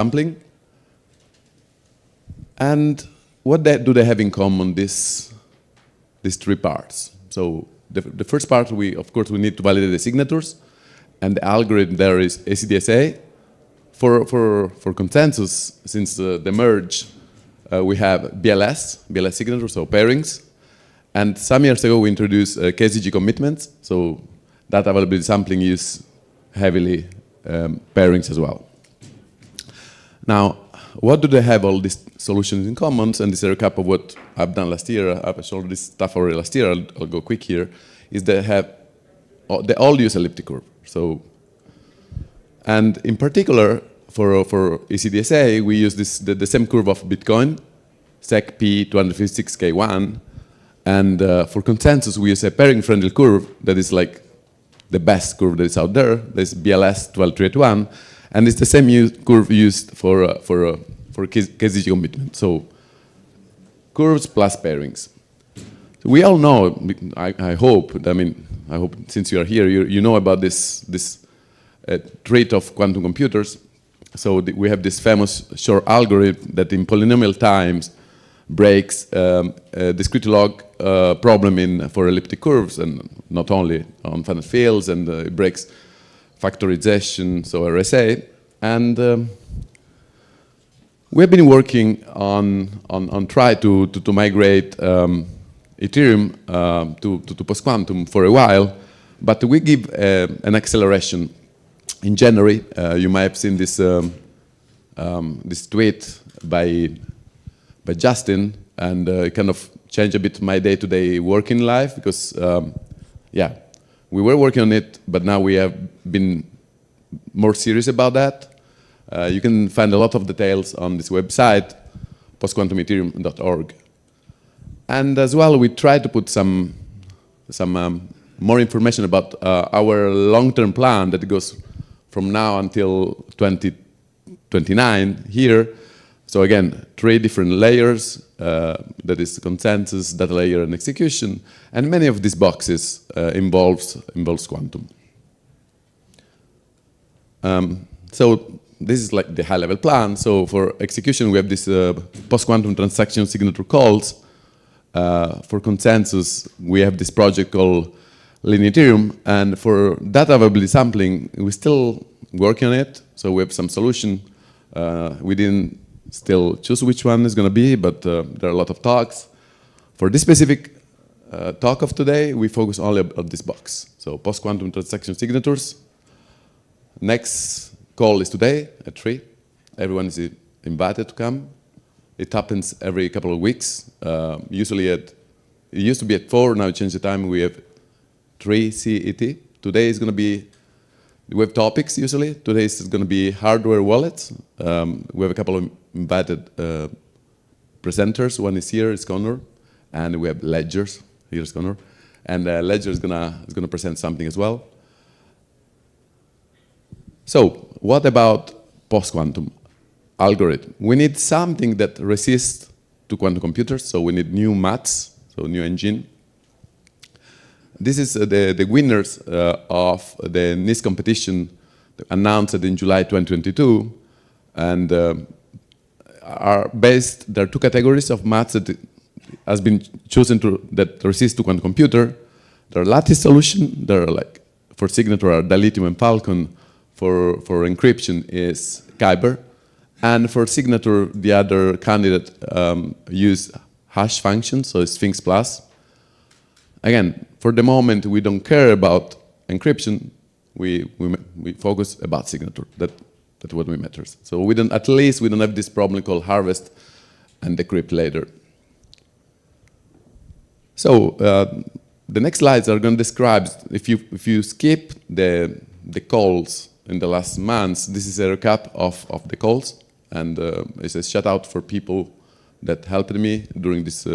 sampling. And what do they have in common, these three parts? So the first part, of course, we need to validate the signatures, and the algorithm there is ACDSA. For consensus, since the merge, we have BLS signatures, so pairings. And some years ago, we introduced KZG commitments, so data availability sampling use heavily pairings as well. Now, what do they have all these solutions in common? And this is a recap of what I've done last year. I've showed this stuff already last year. I'll go quick here. Is they all use elliptic curve. So, and in particular for ECDSA, we use the same curve of Bitcoin, SEC P256K1, and for consensus, we use a pairing-friendly curve that is like the best curve that is out there. There's BLS 12381. And it's the same curve used for KZG commitment. So curves plus pairings. So we all know, I hope since you are here, you know about this trait of quantum computers. So we have this famous Shor algorithm that in polynomial times breaks discrete log problem for elliptic curves, and not only on finite fields, and it breaks factorization, so RSA, and we've been working on try to migrate Ethereum to post-quantum for a while, but we give an acceleration. In January, you might have seen this this tweet by Justin, and it kind of changed a bit my day-to-day working life because, yeah. We were working on it, but now we have been more serious about that. You can find a lot of details on this website, postquantumethereum.org. And as well, we try to put some more information about our long-term plan that goes from now until 2029 here. So again, 3 different layers, that is consensus, data layer, and execution. And many of these boxes involves quantum. So this is like the high-level plan. So for execution, we have this post-quantum transaction signature calls. For consensus, we have this project called Linear Ethereum. And for data availability sampling, we're still working on it. So we have some solution. We didn't still choose which one is going to be, but there are a lot of talks. For this specific talk of today, we focus only on this box. So post-quantum transaction signatures. Next call is today at 3. Everyone is invited to come. It happens every couple of weeks. Usually it used to be at 4, now we changed the time. We have 3 CET. Today is going to be, we have topics usually. Today is going to be hardware wallets. We have a couple of invited presenters. One is here, it's Connor, and we have ledgers. Here's Connor, and Ledger is gonna present something as well. So, what about post-quantum algorithm? We need something that resists to quantum computers. So we need new maths, so new engine. This is the winners of the NIST competition announced in July 2022, and there are 2 categories of maths that has been chosen that resist to quantum computer. There are lattice solution. There are like for signature are dilithium and Falcon. For encryption is Kyber, and for signature the other candidate use hash function, so it's Sphinx Plus. Again, for the moment we don't care about encryption. We focus about signature. That's what matters. So at least we don't have this problem called harvest and decrypt later. So the next slides are going to describe, if you skip the calls in the last months, this is a recap of the calls, and it's a shout out for people that helped me during this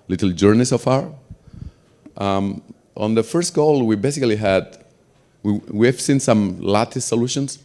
little journey so far. On the first call, we basically we have seen some lattice solutions.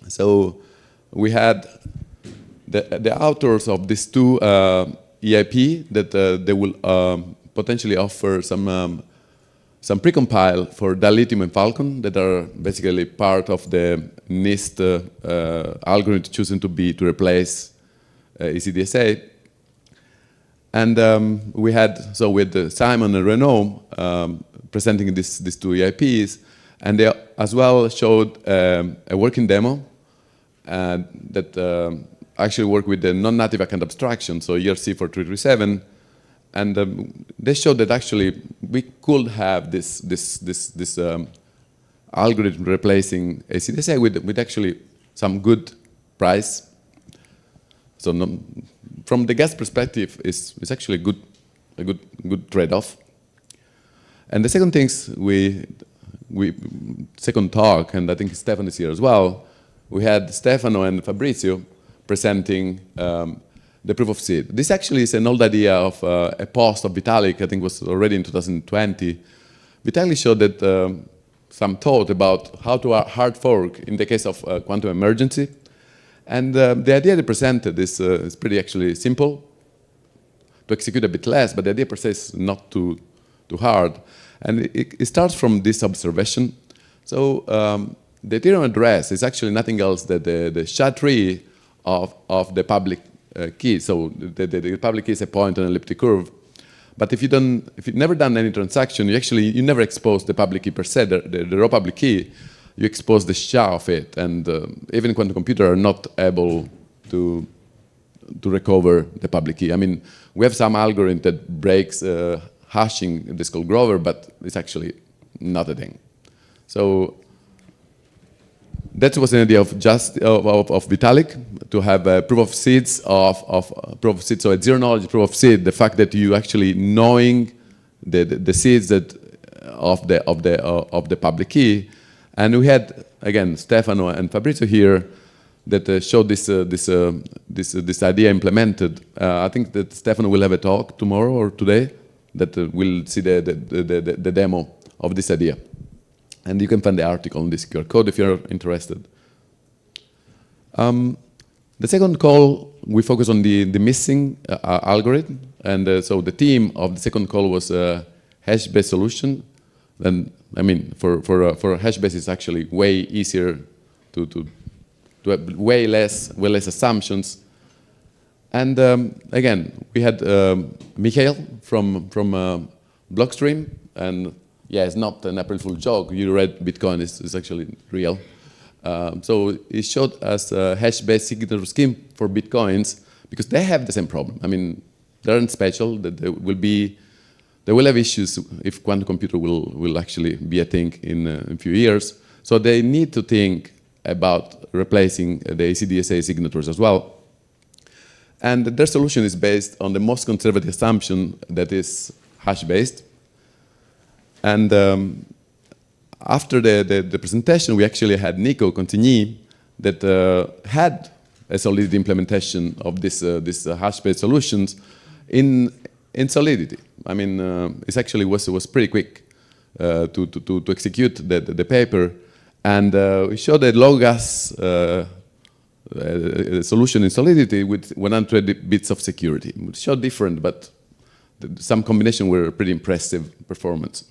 So we had the authors of these 2 EIP that they will potentially offer some some precompile for Dilithium and Falcon that are basically part of the NIST algorithm chosen to replace ECDSA. And we had, so with Simon and Renaud presenting these two EIPs, and they as well showed a working demo that actually worked with the non-native account abstraction, so ERC 4337. And they showed that actually we could have this algorithm replacing ACDSA with actually some good price. So from the guest perspective, it's actually a good trade-off. And the second things second talk, and I think Stefano is here as well. We had Stefano and Fabrizio presenting the proof of seed. This actually is an old idea of a post of Vitalik, I think was already in 2020. Vitalik showed that some thought about how to hard fork in the case of quantum emergency. And the idea they presented is pretty actually simple, to execute a bit less, but the idea per se is not too hard. And it starts from this observation. So the Ethereum address is actually nothing else than the SHA-tree of the public key. So the public key is a point on an elliptic curve. But if you've never done any transaction, you never expose the public key per se, the raw public key. You expose the SHA of it, and even quantum computers are not able to recover the public key. I mean, we have some algorithm that breaks hashing, this called Grover, but it's actually not a thing. So that was an idea of Vitalik, to have a proof of seeds proof of seed. So at zero knowledge proof of seed, the fact that you actually knowing the seeds of the public key. And we had again Stefano and Fabrizio here that showed this idea implemented. I think that Stefano will have a talk tomorrow or today that will see the demo of this idea. And you can find the article on this QR code if you're interested. The second call, we focus on the missing algorithm. And so the theme of the second call was a hash-based solution. Then, I mean, for a hash-based, it's actually way easier to have way less assumptions. And again, we had Michael from Blockstream, and yeah, it's not an April Fool joke. You read Bitcoin, it's actually real. So it showed us a hash-based signature scheme for Bitcoins because they have the same problem. I mean, they aren't special. They will have issues if quantum computer will actually be a thing in a few years. So they need to think about replacing the ACDSA signatures as well. And their solution is based on the most conservative assumption that is hash-based. And after the presentation, we actually had Nico Contigny that had a Solidity implementation of this hash-based solutions in Solidity. I mean, it actually was pretty quick to execute the paper, and we showed a low-gas solution in Solidity with 100 bits of security. It showed different, but some combination were pretty impressive performance.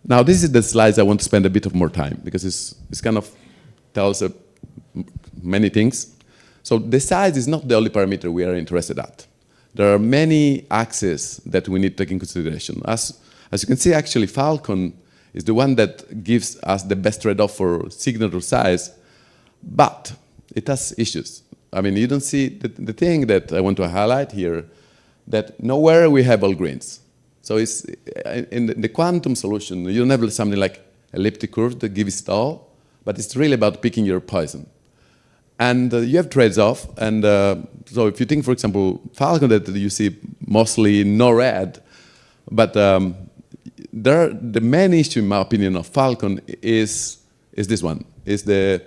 Now, this is the slides I want to spend a bit of more time because it's kind of tells many things. So the size is not the only parameter we are interested at. There are many axes that we need to take in consideration. As you can see, actually, Falcon is the one that gives us the best trade-off for signature size, but it has issues. I mean, you don't see the thing that I want to highlight here, that nowhere we have all greens. So it's in the quantum solution, you don't have something like elliptic curve that gives it all, but it's really about picking your poison. And you have trades-off, and so if you think, for example, Falcon, that you see mostly no red, but the main issue, in my opinion, of Falcon is this one, is the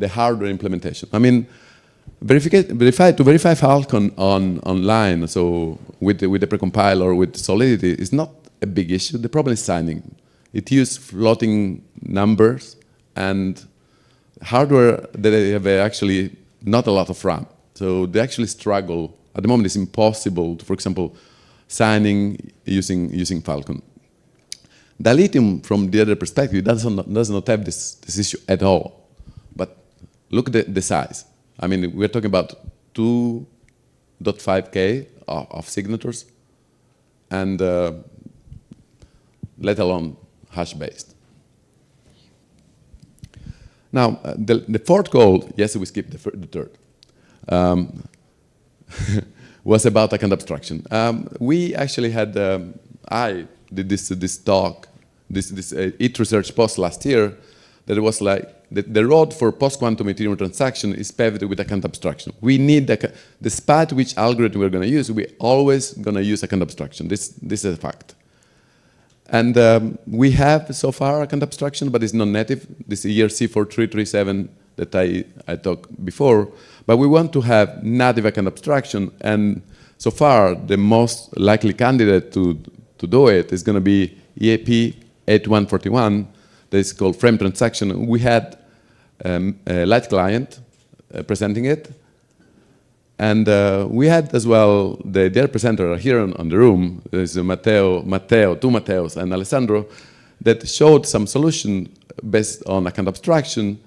hardware implementation. I mean, to verify Falcon online, so with the precompile or with Solidity, is not a big issue. The problem is signing. It uses floating numbers and hardware that they have actually not a lot of RAM. So they actually struggle. At the moment, it's impossible to, for example, signing using Falcon. Dilithium, from the other perspective, does not have this issue at all. But look at the size. I mean, we're talking about 2.5K of signatures, and let alone hash-based. Now, the fourth goal, yes, we skipped the third, was about account abstraction. We actually had, I did this talk, this ETH research post last year, that it was like, the road for post-quantum Ethereum transaction is paved with account abstraction. We need, despite which algorithm we're going to use, we're always going to use account abstraction. This is a fact. And we have so far account abstraction, but it's not native. This is ERC4337 that I talked before. But we want to have native account abstraction, and so far the most likely candidate to do it is going to be EAP 8141. That is called frame transaction. We had a light client presenting it, and we had as well the other presenter here on the room. There's two Mateos, and Alessandro, that showed some solution based on account abstraction.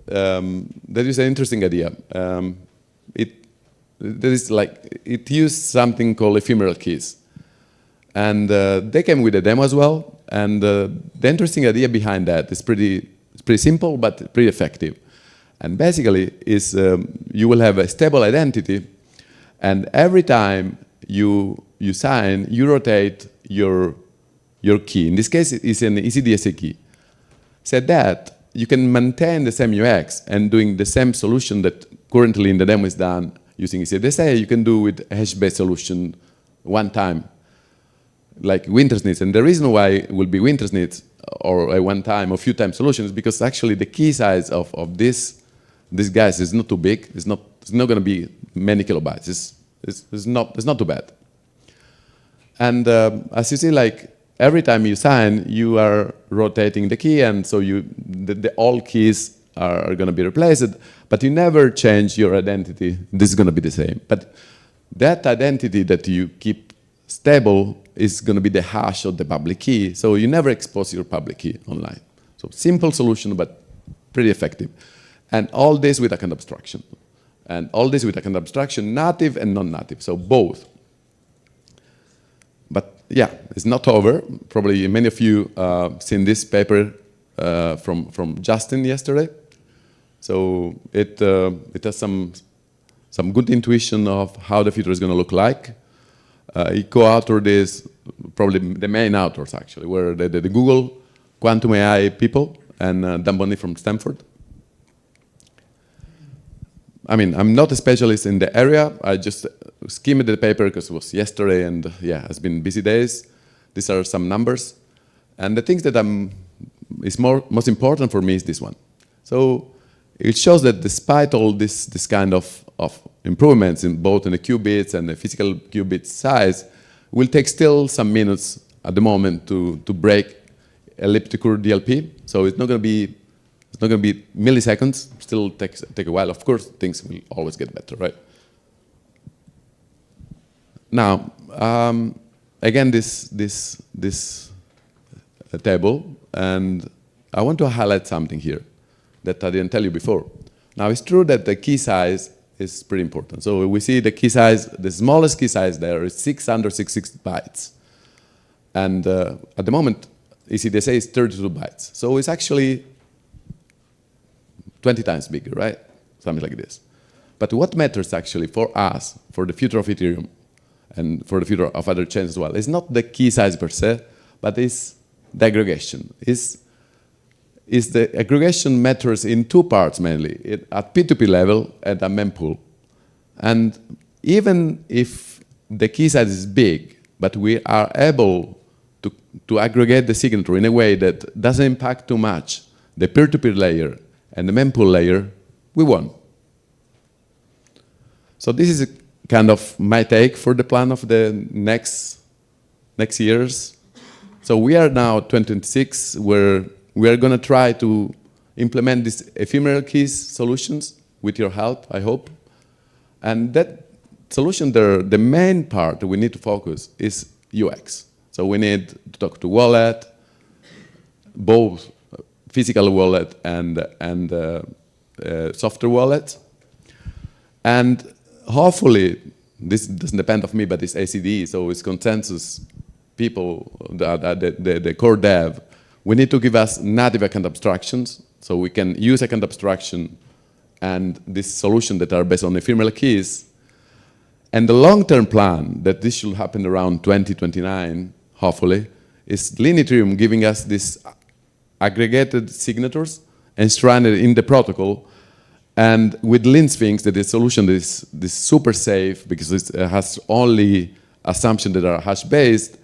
That is an interesting idea. It used something called ephemeral keys, and they came with a demo as well. And the interesting idea behind that is pretty simple, but pretty effective. And basically, is you will have a stable identity, and every time you sign, you rotate your key. In this case, it's an ECDSA key. Said that, you can maintain the same UX and doing the same solution that currently in the demo is done using ECDSA, you can do with a hash-based solution one time, like Wintersnitz. And the reason why it will be Wintersnitz or a one-time or few-time solution is because actually the key size of these guys is not too big. It's not going to be many kilobytes. It's not too bad. And as you see, like every time you sign, you are rotating the key, and so all keys are going to be replaced, but you never change your identity. This is going to be the same. But that identity that you keep stable is going to be the hash of the public key, so you never expose your public key online. So simple solution, but pretty effective. And all this with account abstraction. And all this with account abstraction, native and non-native, so both. But yeah, it's not over. Probably many of you seen this paper from Justin yesterday. So it has some good intuition of how the future is going to look like. He co-authored this, probably the main authors actually, were the Google Quantum AI people and Dan Bonney from Stanford. I mean, I'm not a specialist in the area. I just skimmed the paper because it was yesterday, and yeah, it's been busy days. These are some numbers. And the things that is most important for me is this one. So it shows that despite all this kind of improvements in both in the qubits and the physical qubit size, will take still some minutes at the moment to break elliptic curve DLP. So it's not going to be milliseconds. Still take a while. Of course, things will always get better, right? Now, again, this table, and I want to highlight something here that I didn't tell you before. Now, it's true that the key size is pretty important. So we see the key size, the smallest key size there is 666 bytes. And at the moment, ECDSA is 32 bytes. So it's actually 20 times bigger, right? Something like this. But what matters actually for us, for the future of Ethereum, and for the future of other chains as well, is not the key size per se, but is the aggregation. Is the aggregation matters in two parts mainly, at P2P level and at mempool. And even if the key size is big, but we are able to aggregate the signature in a way that doesn't impact too much the peer-to-peer layer and the mempool layer, we won. So this is kind of my take for the plan of the next years. So we are now 2026, where we are going to try to implement these ephemeral keys solutions with your help, I hope. And that solution there, the main part we need to focus is UX. So we need to talk to wallet, both physical wallet and software wallet. And hopefully, this doesn't depend on me, but it's ACD, so it's consensus people, the core dev. We need to give us native account abstractions, so we can use account abstraction and this solution that are based on ephemeral keys. And the long-term plan, that this should happen around 2029, hopefully, is Lean Ethereum giving us these aggregated signatures enshrined in the protocol. And with Lean Sphinx, that the solution is super safe because it has only assumptions that are hash-based.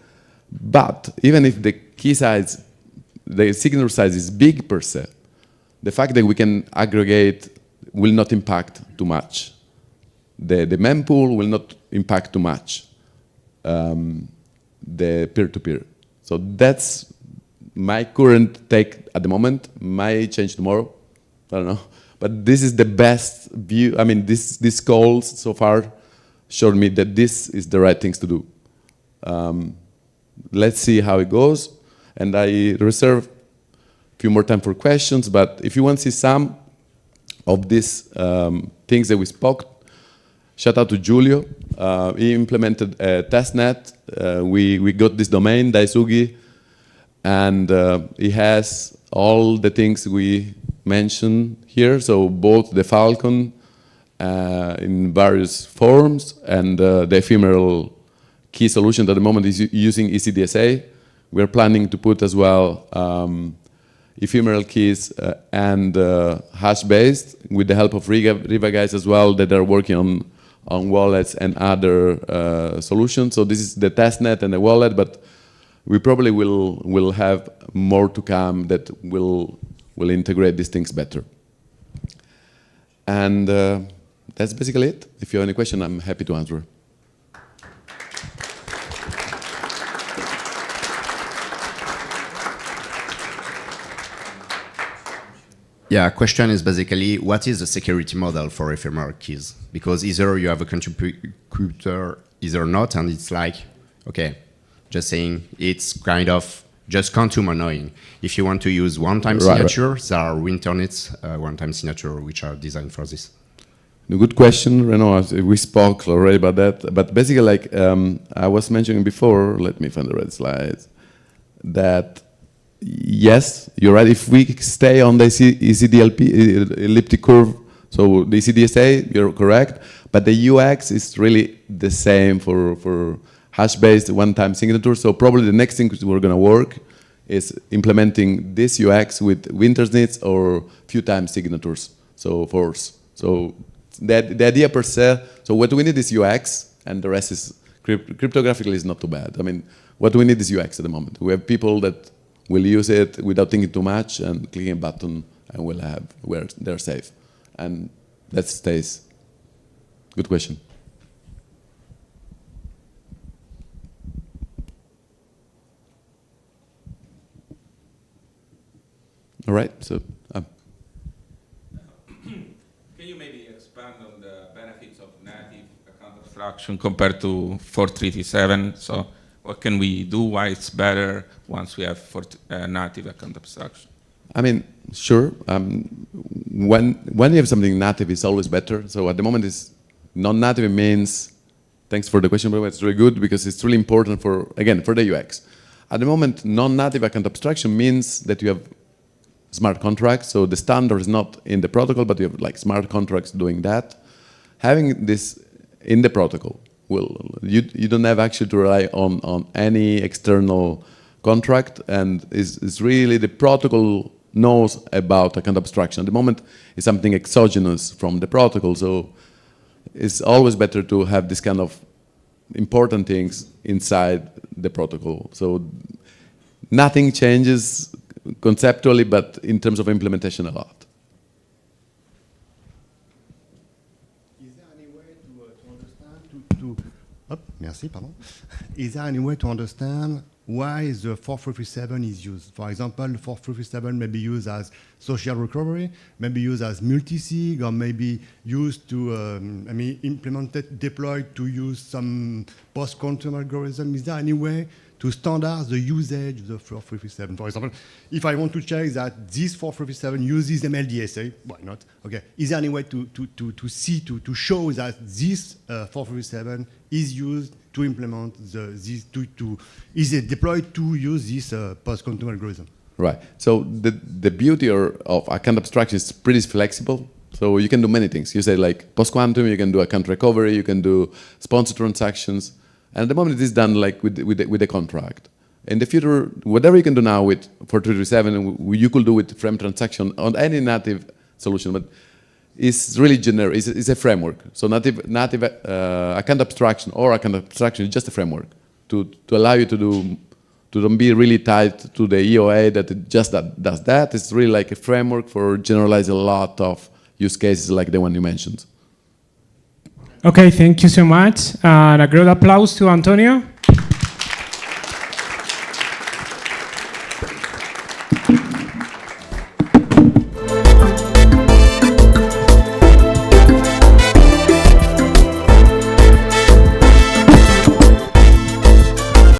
But even if the key size, the signature size is big per se, the fact that we can aggregate will not impact too much. The mempool will not impact too much the peer-to-peer. So that's my current take at the moment. Might change tomorrow, I don't know. But this is the best view. I mean, these calls so far showed me that this is the right things to do. Let's see how it goes. And I reserve a few more time for questions, but if you want to see some of these things that we spoke, shout out to Giulio. He implemented a testnet. We got this domain, Daisugi, and he has all the things we mentioned here. So both the Falcon in various forms and the ephemeral key solution that at the moment is using ECDSA. We're planning to put as well ephemeral keys and hash-based with the help of Riva guys as well that are working on wallets and other solutions. So this is the testnet and the wallet, but we probably will have more to come that will integrate these things better. And that's basically it. If you have any question, I'm happy to answer. Yeah, question is basically, what is the security model for ephemeral keys? Because either you have a contributor, either not, and it's like, okay, just saying it's kind of just consumer knowing. If you want to use one-time signature, there are internets, one-time signature, which are designed for this. A good question, Renaud. We spoke already about that. But basically, like I was mentioning before, let me find the red slides, that yes, you're right. If we stay on the ECDLP elliptic curve, so the ECDSA, you're correct. But the UX is really the same for hash-based one-time signature. So probably the next thing we're going to work is implementing this UX with Wintersnitz or few-time signatures, so force. So the idea per se, so what we need is UX, and the rest is cryptographically is not too bad. I mean, what we need is UX at the moment. We have people that will use it without thinking too much and clicking a button, and we'll have where they're safe. And that stays. Good question. All right, so. Can you maybe expand on the benefits of native account abstraction compared to 4337? So what can we do? Why it's better once we have native account abstraction? I mean, sure. When you have something native, it's always better. So at the moment, it's non-native. It means, thanks for the question, but it's really good because it's really important for, again, for the UX. At the moment, non-native account abstraction means that you have smart contracts. So the standard is not in the protocol, but you have like smart contracts doing that. Having this in the protocol, you don't have actually to rely on any external contract, and it's really the protocol knows about account abstraction. At the moment, it's something exogenous from the protocol, so it's always better to have this kind of important things inside the protocol. So nothing changes conceptually, but in terms of implementation, a lot. Is there any way to understand, merci, pardon. Is there any way to understand why the 4337 is used? For example, the 4337 may be used as social recovery, maybe used as multi-sig, or maybe used to, implemented, deployed to use some post-quantum algorithm. Is there any way to standardize the usage of the 4337. For example, if I want to check that this 4337 uses MLDSA, why not? Okay, is there any way to show that this 4337 is used to implement is it deployed to use this post-quantum algorithm? Right. So the beauty of account abstraction is pretty flexible. So you can do many things. You say like post-quantum, you can do account recovery, you can do sponsor transactions. And at the moment it is done like with the contract. In the future, whatever you can do now with 4337, you could do with frame transaction on any native solution, but it's really generic, it's a framework. So native account abstraction or account abstraction is just a framework to allow you to don't be really tied to the EOA that it just does that. It's really like a framework for generalizing a lot of use cases like the one you mentioned. Okay, thank you so much. A great applause to Antonio.